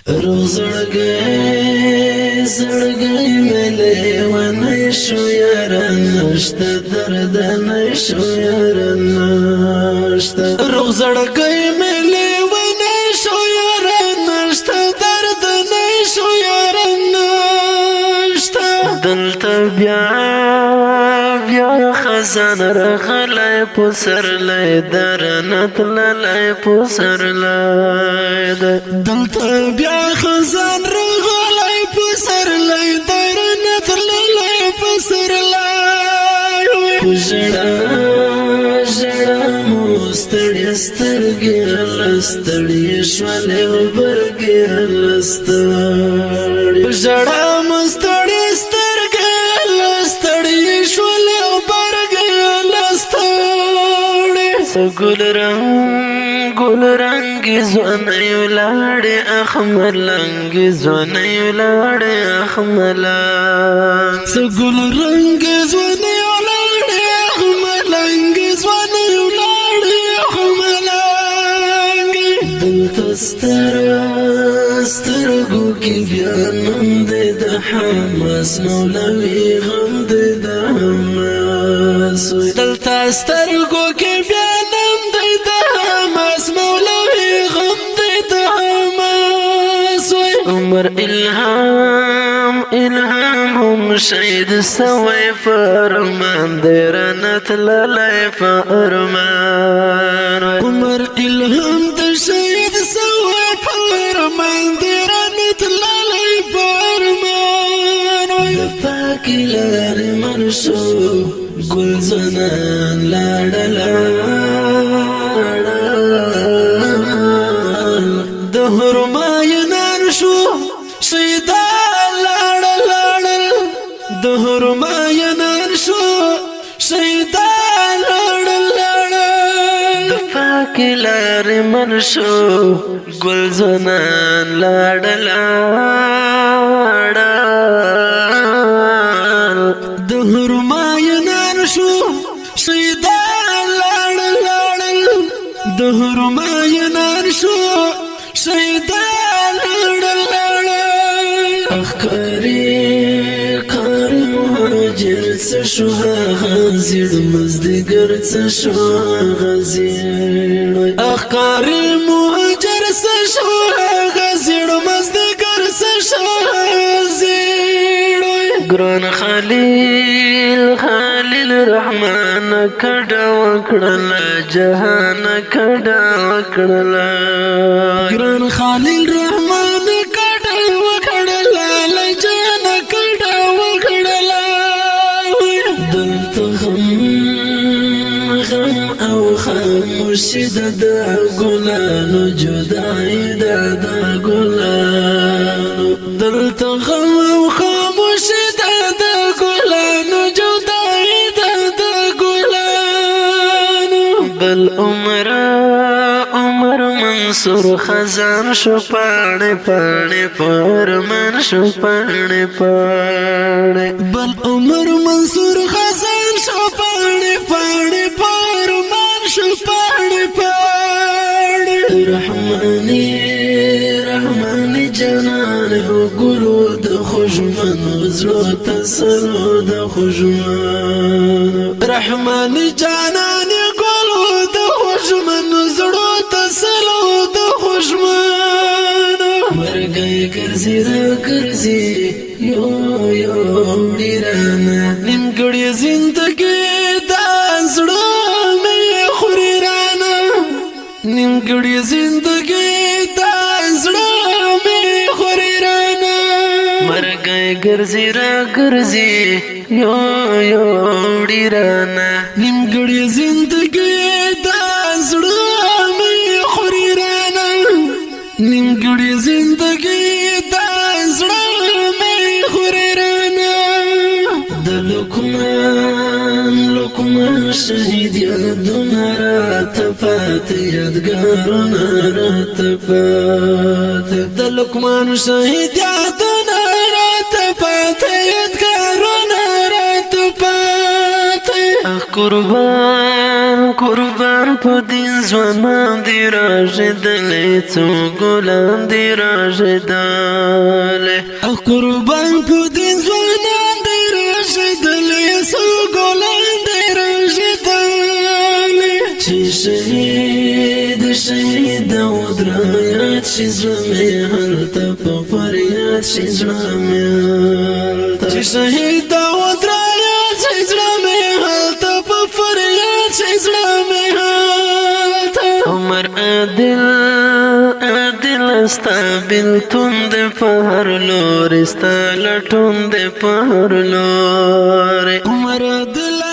روغ زړګی مې لیونی شو یاره نشته درد نشو یاره نشته روغ زړګی مې لیونی شو یاره نشته درد نشو یاره نشته دلته بیا خزان رغلی پسرلی درنت للی پسرلی دلته بیا خزان رغلی پسرلی درنت للی پسرلی ژړا مو ستړي سترګې لستړي شولې وبرګې لستړي ژړا مو ستړي سترګې لستړي شولې گل رنگ زونی ولاړې احمر لنګ زونی ولاړې احمر گل رنگ زونی ولاړې احمر لنګ زونی ولاړې احمر دلته سترګو کې بیا نوم دې د حماس مولوي غم دې د حماس دلته سترګو کې بیا عمر الهام هم شهید سوی فرمان دیرانت للی فرمان عمر الهام د شهید سوی فرمان دیرانت للی فرمان پاکی لاری من شو گل زنان لاړل د حرماینان شو شیطان لاړل د حرماینان شو شیطان لاړل د پاکی لارې من شو ګل زنان لاړل د حرماینان شو شیطان لاړل د حرماینان شو شیطان قاری مهاجر څه شو هغه زیړ مزدګر څه شو هغه زیړ قاری مهاجر څه شو هغه زیړ مزدګر څه شو هغه زیړ ګران خلیل رحمان کډه وکړل جهان کډه وکړل ګران خلیل رحمان کډه وکړل جهان کډه وکړل دلته غم او خاموشي د ګلانو جدای د ګلانو دلته غم او خاموشي د ګلانو جدای د ګلانو بل عمر منصور خزان شو پاڼې پاڼې پرمان شو پاڼې پاڼې بل عمر منصور خزان شو پاڼې پاڼې پرمان شو پاڼې پاڼې رحماني جانان ګلو د خوشمن زړه تسلو د خوشمن رحماني جانان ګلو د خوشمن زړه تسلو د خوشمن مرګي ګرځي را ګرځي یو ډیرانا نیمګړی زندګي دا زړه مې خوري رانا نیمګړی زندګي دا زړه مې خوري رانا مرګي ګرځي را ګرځي یو ډیرانا نیمګړی زندګي دا زړه نیمګړی زندګي دا زړه مې خوري رانا د لقمان شهید یادونه راته پاتې یادګارونه راته پاتې د لقمان شهید یادونه راته پاتې یادګارونه راته پاتې قربان قربان په دین ځوانان دی راژېدلې څو ګلان دی راژېدلې قربان په دین ځوانان دی راژېدلې څو ګلان دی راژېدلې چې شهید شهید داود را یاد شي زړه مې هلته په فریاد شي زړه مې هلته چې شهید داود را یاد شي زړه مې هلته په فریاد شي زړه مې هلته عمر عادل عادل ستا بېلتون دی په هر لورې ستا لټون دی په هر لورې عمر عادل